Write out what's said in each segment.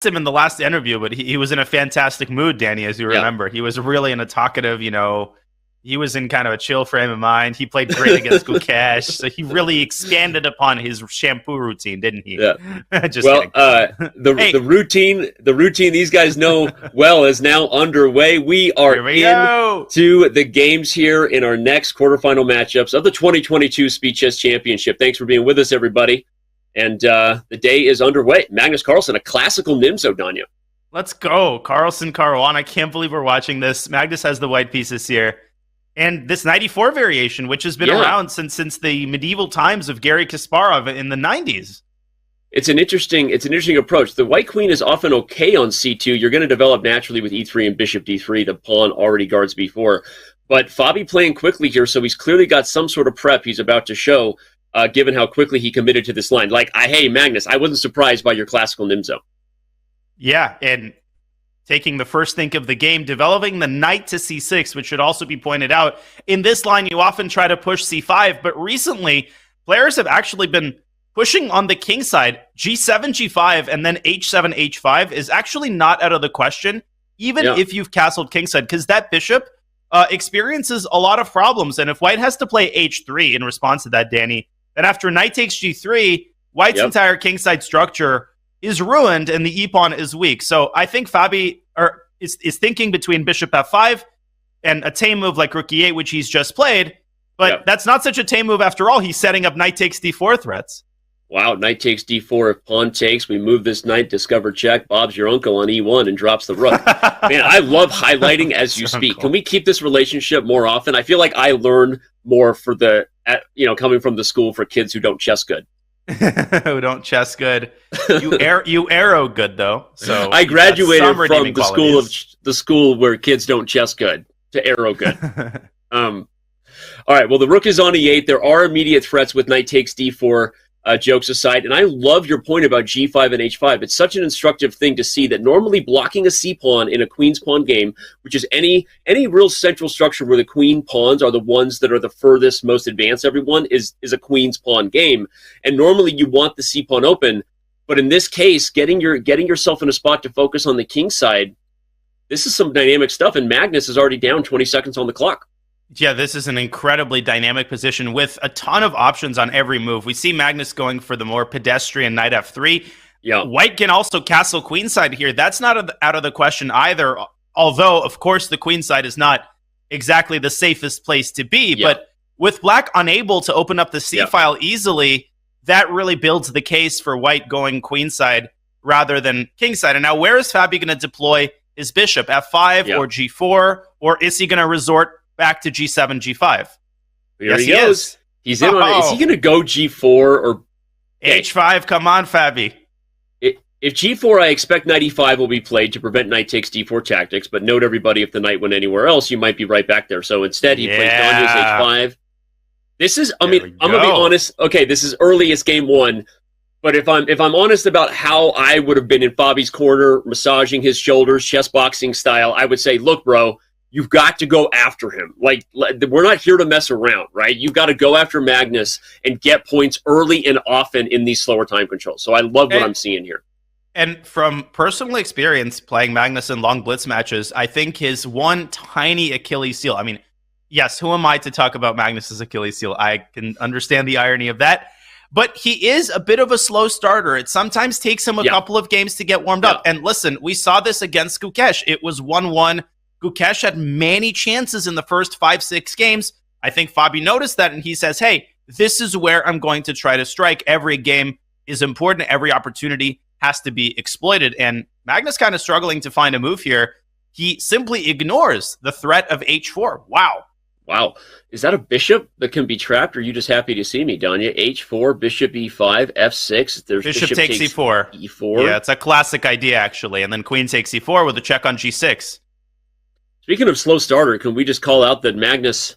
him in the last interview, but he was in a fantastic mood, Danny, as you remember. He was really in a talkative, he was in kind of a chill frame of mind. He played great against Gukesh, so he really expanded upon his shampoo routine, didn't he? Yeah. Just kidding. The routine these guys know well is now underway. We are into the games here in our next quarterfinal matchups of the 2022 Speed Chess Championship. Thanks for being with us, everybody. And the day is underway. Magnus Carlsen, a classical Nimzo, Danya. Let's go. Carlsen, Caruana. I can't believe we're watching this. Magnus has the white pieces here. And this 94 variation, which has been around since the medieval times of Garry Kasparov in the 90s. It's an interesting approach. The white queen is often okay on c2. You're going to develop naturally with e3 and bishop d3. The pawn already guards b4. But Fabi playing quickly here, so he's clearly got some sort of prep he's about to show, given how quickly he committed to this line. Like, hey, Magnus, I wasn't surprised by your classical Nimzo. Yeah, and taking the first think of the game, developing the knight to c6, which should also be pointed out. In this line, you often try to push c5, but recently, players have actually been pushing on the king side. g7, g5, and then h7, h5 is actually not out of the question, even if you've castled kingside, because that bishop experiences a lot of problems. And if white has to play h3 in response to that, Danny, then after knight takes g3, white's entire kingside structure is ruined and the e-pawn is weak. So I think Fabi is thinking between bishop f5 and a tame move like rook e8, which he's just played. But that's not such a tame move after all. He's setting up knight takes d4 threats. Wow, knight takes d4. If pawn takes, we move this knight, discover check. Bob's your uncle on e1 and drops the rook. Man, I love highlighting as you speak. Can we keep this relationship more often? I feel like I learn more for coming from the school for kids who don't chess good. Who don't chess good. You arrow good though. So I graduated from the school where kids don't chess good to arrow good. All right. Well, the rook is on e8. There are immediate threats with knight takes d4. Jokes aside, and I love your point about g5 and h5. It's such an instructive thing to see that normally blocking a c-pawn in a queen's pawn game, which is any real central structure where the queen pawns are the ones that are the furthest, most advanced, everyone, is a queen's pawn game. And normally you want the c-pawn open, but in this case, getting yourself in a spot to focus on the king side, this is some dynamic stuff, and Magnus is already down 20 seconds on the clock. Yeah, this is an incredibly dynamic position with a ton of options on every move. We see Magnus going for the more pedestrian knight f3. Yeah. White can also castle queenside here. That's not out of the question either, although, of course, the queenside is not exactly the safest place to be. Yeah. But with black unable to open up the c-file easily, that really builds the case for white going queenside rather than kingside. And now where is Fabi going to deploy his bishop? F5 or g4? Or is he going to resort back to g7, g5? Here he goes. He's in on it. Is he going to go g4 or h5? Come on, Fabi. If g4, I expect knight e5 will be played to prevent knight takes d4 tactics. But note, everybody, if the knight went anywhere else, you might be right back there. So instead, he plays Danya's h5. This is, I'm going to be honest. Okay, this is earliest game one. But if I'm honest about how I would have been in Fabi's corner, massaging his shoulders, chess boxing style, I would say, look, bro, you've got to go after him. Like, we're not here to mess around, right? You've got to go after Magnus and get points early and often in these slower time controls. So I love what I'm seeing here. And from personal experience playing Magnus in long blitz matches, I think his one tiny Achilles heel, I mean, yes, who am I to talk about Magnus's Achilles heel? I can understand the irony of that. But he is a bit of a slow starter. It sometimes takes him a couple of games to get warmed up. And listen, we saw this against Gukesh. It was 1-1. Gukesh had many chances in the first 5-6 games. I think Fabi noticed that, and he says, hey, this is where I'm going to try to strike. Every game is important. Every opportunity has to be exploited. And Magnus kind of struggling to find a move here. He simply ignores the threat of h4. Wow. Is that a bishop that can be trapped, or are you just happy to see me, Danya? h4, bishop e5, f6. There's bishop takes e4. Yeah, it's a classic idea, actually. And then queen takes e4 with a check on g6. Speaking of slow starter, can we just call out that Magnus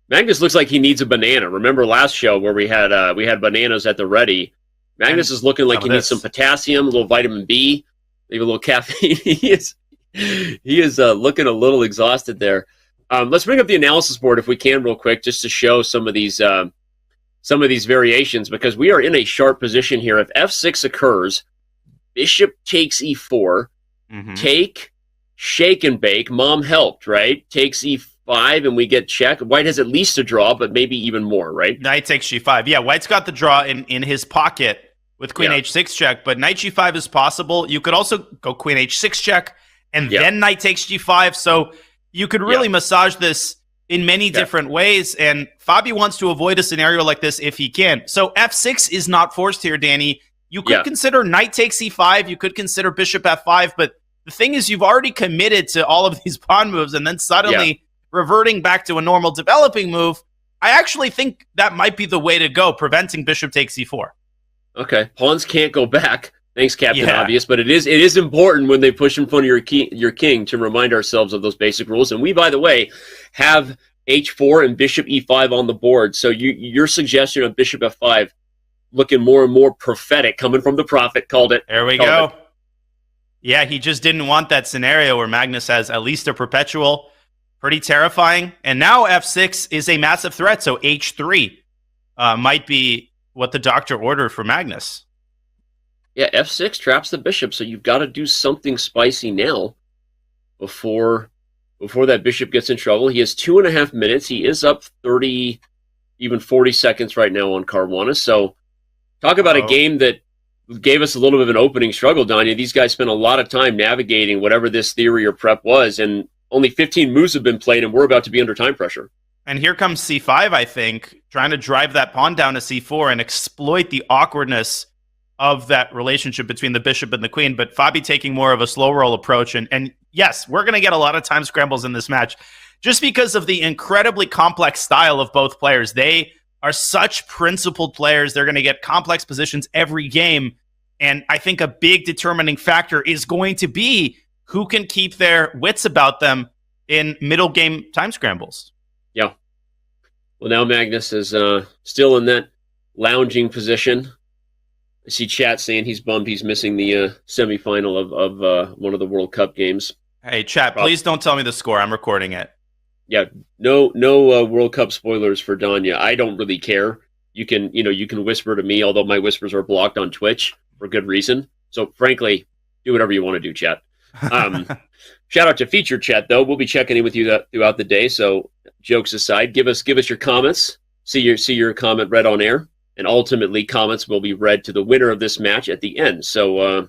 looks like he needs a banana. Remember last show where we had bananas at the ready? Magnus is looking like he needs some potassium, a little vitamin B, maybe a little caffeine. he is looking a little exhausted there. Let's bring up the analysis board if we can real quick, just to show some of these variations, because we are in a sharp position here. If f6 occurs, bishop takes e4, take, shake and bake. Mom helped, right? Takes e5, and we get check. White has at least a draw, but maybe even more, right? Knight takes g5. Yeah, White's got the draw in his pocket with queen h6 check, but knight g5 is possible. You could also go queen h6 check, and then knight takes g5. So you could really massage this in many different ways, and Fabi wants to avoid a scenario like this if he can. So f6 is not forced here, Danny. You could consider knight takes e5. You could consider bishop f5, but the thing is, you've already committed to all of these pawn moves, and then suddenly reverting back to a normal developing move, I actually think that might be the way to go, preventing bishop takes e4. Okay, pawns can't go back. Thanks, Captain Obvious. But it is important when they push in front of your king to remind ourselves of those basic rules. And we, by the way, have h4 and bishop e5 on the board. So your suggestion of bishop f5 looking more and more prophetic, coming from the prophet. Called it. There we go. Yeah, he just didn't want that scenario where Magnus has at least a perpetual. Pretty terrifying. And now f6 is a massive threat. So h3 might be what the doctor ordered for Magnus. Yeah, f6 traps the bishop, so you've got to do something spicy now before that bishop gets in trouble. He has 2.5 minutes. He is up 30, even 40 seconds right now on Caruana. So talk about a game that gave us a little bit of an opening struggle, Danya. These guys spent a lot of time navigating whatever this theory or prep was, and only 15 moves have been played, and we're about to be under time pressure. And here comes c5, I think, trying to drive that pawn down to c4 and exploit the awkwardness of that relationship between the bishop and the queen. But Fabi taking more of a slow roll approach. And yes, we're going to get a lot of time scrambles in this match just because of the incredibly complex style of both players. They are such principled players. They're going to get complex positions every game. And I think a big determining factor is going to be who can keep their wits about them in middle game time scrambles. Yeah. Well, now Magnus is still in that lounging position. I see chat saying he's bummed he's missing the semifinal of one of the World Cup games. Hey, chat, please don't tell me the score. I'm recording it. Yeah, no World Cup spoilers for Danya. I don't really care. You can whisper to me, although my whispers are blocked on Twitch for good reason. So, frankly, do whatever you want to do, chat. Shout out to featured chat, though. We'll be checking in with you throughout the day. So, jokes aside, give us your comments. See your comment read on air, and ultimately, comments will be read to the winner of this match at the end. So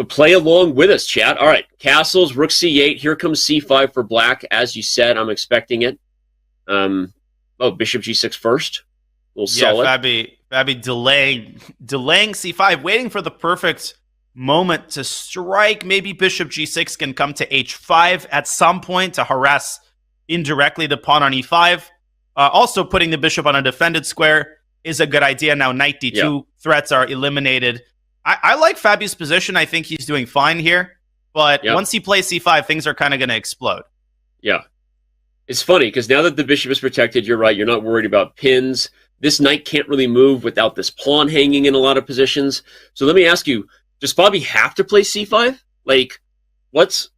play along with us, chat. All right, castles, rook c8. Here comes c5 for black. As you said, I'm expecting it. Bishop g6 first. A little solid. Fabi delaying c5, waiting for the perfect moment to strike. Maybe bishop g6 can come to h5 at some point to harass indirectly the pawn on e5. Also, putting the bishop on a defended square is a good idea. Now, knight d2 threats are eliminated. I like Fabi's position. I think he's doing fine here. But once he plays c5, things are kind of going to explode. Yeah. It's funny, because now that the bishop is protected, you're right, you're not worried about pins. This knight can't really move without this pawn hanging in a lot of positions. So let me ask you, does Fabi have to play c5? Like, what's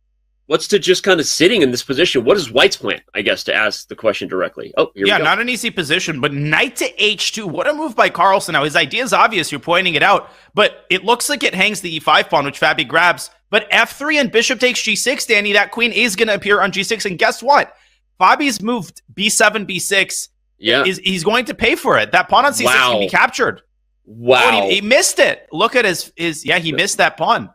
to just kind of sitting in this position? What is White's plan, I guess, to ask the question directly? Oh, here we go. Not an easy position, but knight to h2. What a move by Carlsen. Now, his idea is obvious. You're pointing it out, but it looks like it hangs the e5 pawn, which Fabi grabs. But f3 and bishop takes g6, Danny, that queen is going to appear on g6. And guess what? Fabi's moved b7, b6. Yeah. He's going to pay for it. That pawn on c6 can be captured. Wow. Oh, he missed it. Look at he missed that pawn.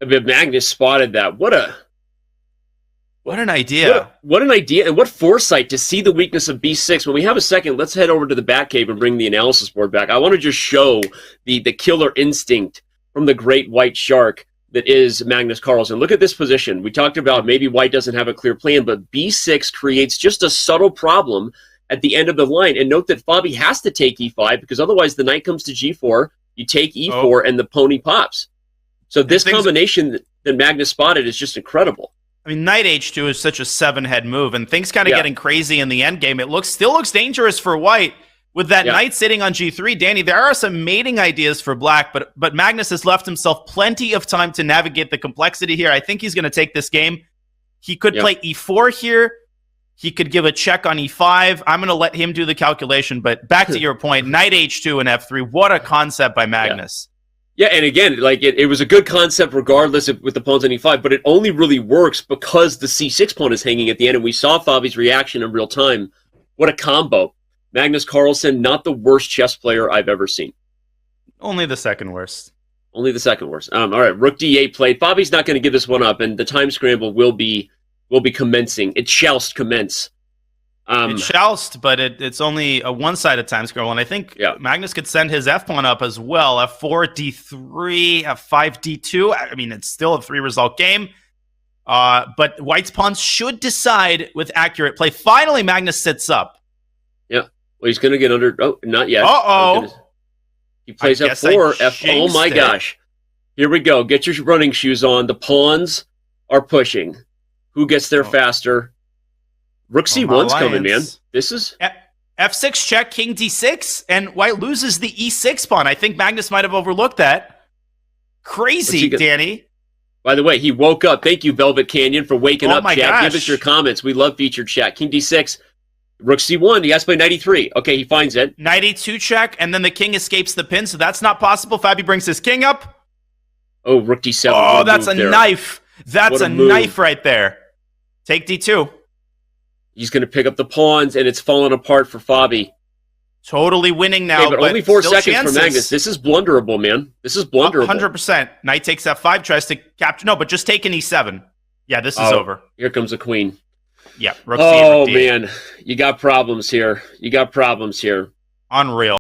Magnus spotted that. What an idea. What an idea, and what foresight to see the weakness of b6. When we have a second, let's head over to the Batcave and bring the analysis board back. I want to just show the killer instinct from the great white shark that is Magnus Carlsen. Look at this position. We talked about maybe white doesn't have a clear plan, but b6 creates just a subtle problem at the end of the line. And note that Fabi has to take e5, because otherwise the knight comes to g4, you take e4, and the pony pops. So this combination that Magnus spotted is just incredible. I mean, knight h2 is such a 7-head move, and things kind of getting crazy in the endgame. It still looks dangerous for white with that knight sitting on g3. Danny, there are some mating ideas for black, but Magnus has left himself plenty of time to navigate the complexity here. I think he's going to take this game. He could play e4 here. He could give a check on e5. I'm going to let him do the calculation. But back to your point, knight h2 and f3. What a concept by Magnus. Yeah, and again, like it was a good concept regardless of with the pawns on e5, but it only really works because the c6 pawn is hanging at the end, and we saw Fabi's reaction in real time. What a combo. Magnus Carlsen, not the worst chess player I've ever seen. Only the second worst. Only the second worst. All right, rook d8 played. Fabi's not going to give this one up, and the time scramble will be commencing. It shall commence. It shall, but it's only a one-sided time scramble, and I think Magnus could send his f-pawn up as well. f4, d3, f5, d2. I mean, it's still a 3-result game, but White's pawns should decide with accurate play. Finally, Magnus sits up. Yeah, well, he's going to get under... Oh, not yet. Uh-oh. He plays f4, oh my gosh. Here we go. Get your running shoes on. The pawns are pushing. Who gets there faster? Rook c1's coming, man. This is... f6 check, king d6, and White loses the e6 pawn. I think Magnus might have overlooked that. Crazy, Danny. By the way, he woke up. Thank you, Velvet Canyon, for waking up, chat. Gosh. Give us your comments. We love featured chat. King d6, rook c1. He has to play knight e3. Okay, he finds it. Knight e2 check, and then the king escapes the pin, so that's not possible. Fabi brings his king up. Oh, rook d7. Oh, that's a knife. That's a knife right there. Take d2. He's going to pick up the pawns, and it's falling apart for Fabi. Totally winning now, but only 4 seconds for Magnus. This is blunderable, man. This is blunderable. 100%. Knight takes f5, tries to capture. No, but just take an e7. Yeah, this is over. Here comes the queen. Yeah. Rook c8, man. You got problems here. You got problems here. Unreal.